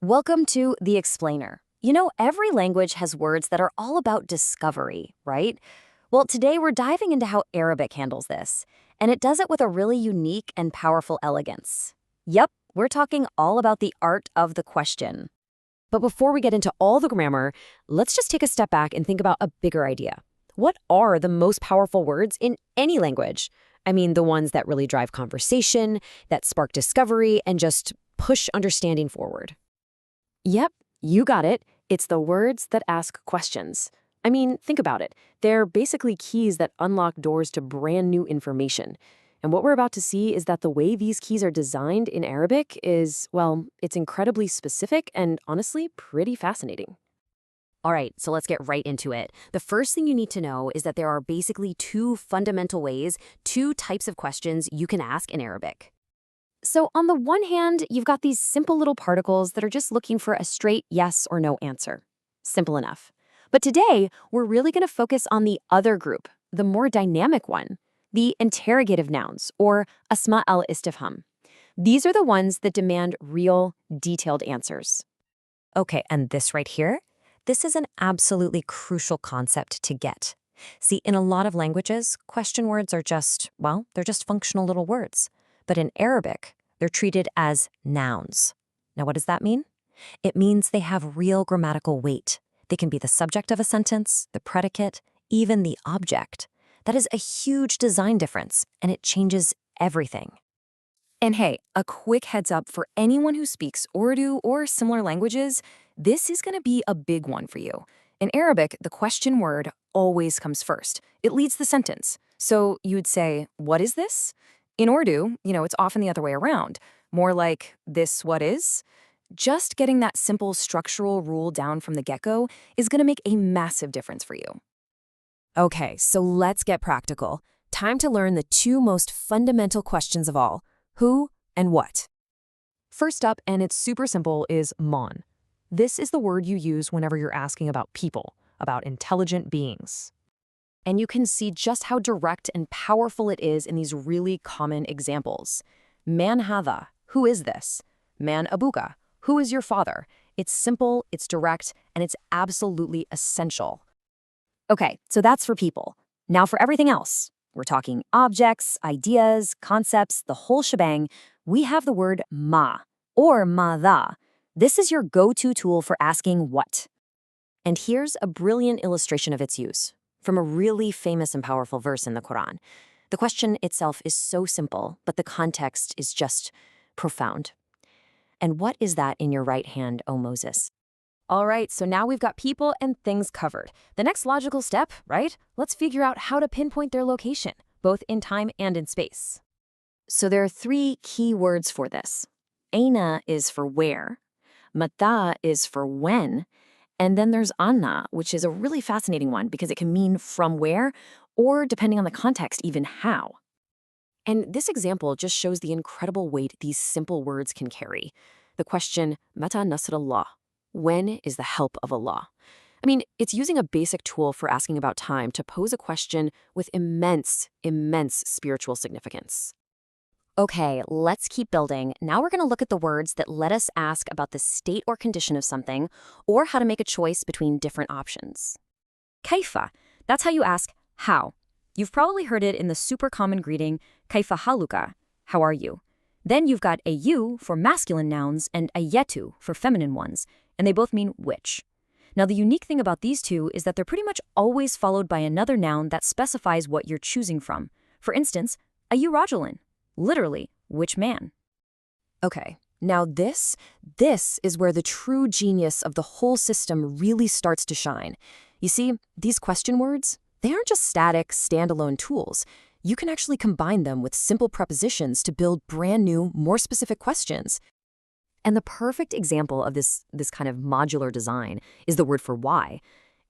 Welcome to The Explainer. You know, every language has words that are all about discovery, right? Well, today we're diving into how Arabic handles this, and it does it with a really unique and powerful elegance. Yep, we're talking all about the art of the question. But before we get into all the grammar, let's just take a step back and think about a bigger idea. What are the most powerful words in any language? I mean, the ones that really drive conversation, that spark discovery, and just push understanding forward. Yep, you got it. It's the words that ask questions. I mean, think about it. They're basically keys that unlock doors to brand new information. And what we're about to see is that the way these keys are designed in Arabic is, well, it's incredibly specific and honestly pretty fascinating. All right, so let's get right into it. The first thing you need to know is that there are basically two fundamental ways, two types of questions you can ask in Arabic. So on the one hand, you've got these simple little particles that are just looking for a straight yes or no answer. Simple enough. But today, we're really going to focus on the other group, the more dynamic one, the interrogative nouns, or Asma-e-Istifhaam. These are the ones that demand real, detailed answers. Okay, and this right here? This is an absolutely crucial concept to get. See, in a lot of languages, question words are just, well, they're just functional little words. But in Arabic, they're treated as nouns. Now, what does that mean? It means they have real grammatical weight. They can be the subject of a sentence, the predicate, even the object. That is a huge design difference, and it changes everything. And hey, a quick heads up for anyone who speaks Urdu or similar languages, this is going to be a big one for you. In Arabic, the question word always comes first. It leads the sentence. So you would say, what is this? In Urdu, it's often the other way around. More like, this what is? Just getting that simple structural rule down from the get-go is going to make a massive difference for you. Okay, so let's get practical. Time to learn the two most fundamental questions of all: who and what. First up, and it's super simple, is man. This is the word you use whenever you're asking about people, about intelligent beings. And you can see just how direct and powerful it is in these really common examples. Man hadha, who is this? Man abuka, who is your father? It's simple, it's direct, and it's absolutely essential. Okay, so that's for people. Now for everything else. We're talking objects, ideas, concepts, the whole shebang. We have the word ma, or madha. This is your go-to tool for asking what. And here's a brilliant illustration of its use from a really famous and powerful verse in the Quran. The question itself is so simple, but the context is just profound. And what is that in your right hand, O Moses? All right, so now we've got people and things covered. The next logical step, right? Let's figure out how to pinpoint their location, both in time and in space. So there are three key words for this. Aina is for where, mata is for when, and then there's Anna, which is a really fascinating one because it can mean from where, or depending on the context, even how. And this example just shows the incredible weight these simple words can carry. The question, Mata Nasrallah, when is the help of Allah? I mean, it's using a basic tool for asking about time to pose a question with immense, immense spiritual significance. Okay, let's keep building. Now we're going to look at the words that let us ask about the state or condition of something, or how to make a choice between different options. Kaifa, that's how you ask how. You've probably heard it in the super common greeting, Kaifa haluka, how are you? Then you've got a you for masculine nouns and a yetu for feminine ones, and they both mean which. Now the unique thing about these two is that they're pretty much always followed by another noun that specifies what you're choosing from. For instance, a you rajulin. Literally, which man? Okay, now this is where the true genius of the whole system really starts to shine. You see, these question words, they aren't just static, standalone tools. You can actually combine them with simple prepositions to build brand new, more specific questions. And the perfect example of this kind of modular design is the word for why.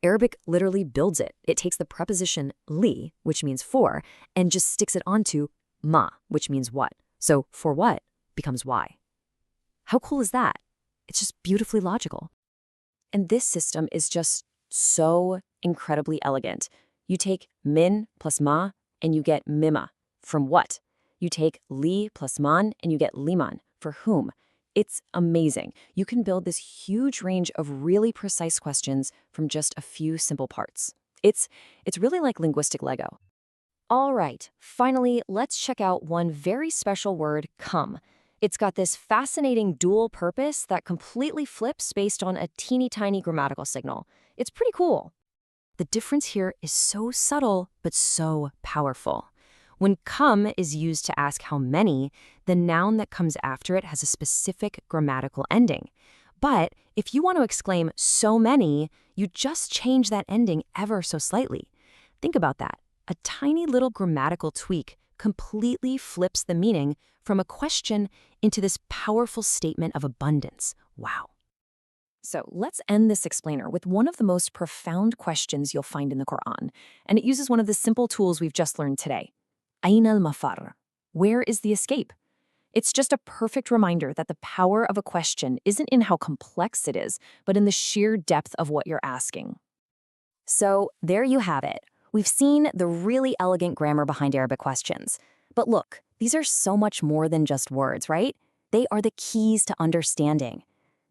Arabic literally builds it. It takes the preposition li, which means for, and just sticks it onto ma, which means what. So for what becomes why. How cool is that? It's just beautifully logical. And this system is just so incredibly elegant. You take min plus ma, and you get mima. From what? You take li plus man, and you get liman. For whom? It's amazing. You can build this huge range of really precise questions from just a few simple parts. It's really like linguistic Lego. All right, finally, let's check out one very special word, come. It's got this fascinating dual purpose that completely flips based on a teeny tiny grammatical signal. It's pretty cool. The difference here is so subtle, but so powerful. When come is used to ask how many, the noun that comes after it has a specific grammatical ending. But if you want to exclaim so many, you just change that ending ever so slightly. Think about that. A tiny little grammatical tweak completely flips the meaning from a question into this powerful statement of abundance. Wow. So let's end this explainer with one of the most profound questions you'll find in the Quran, and it uses one of the simple tools we've just learned today. Aina al-mafar? Where is the escape? It's just a perfect reminder that the power of a question isn't in how complex it is, but in the sheer depth of what you're asking. So there you have it. We've seen the really elegant grammar behind Arabic questions. But look, these are so much more than just words, right? They are the keys to understanding.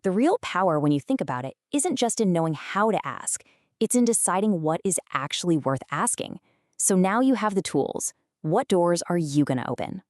The real power, when you think about it, isn't just in knowing how to ask. It's in deciding what is actually worth asking. So now you have the tools. What doors are you going to open?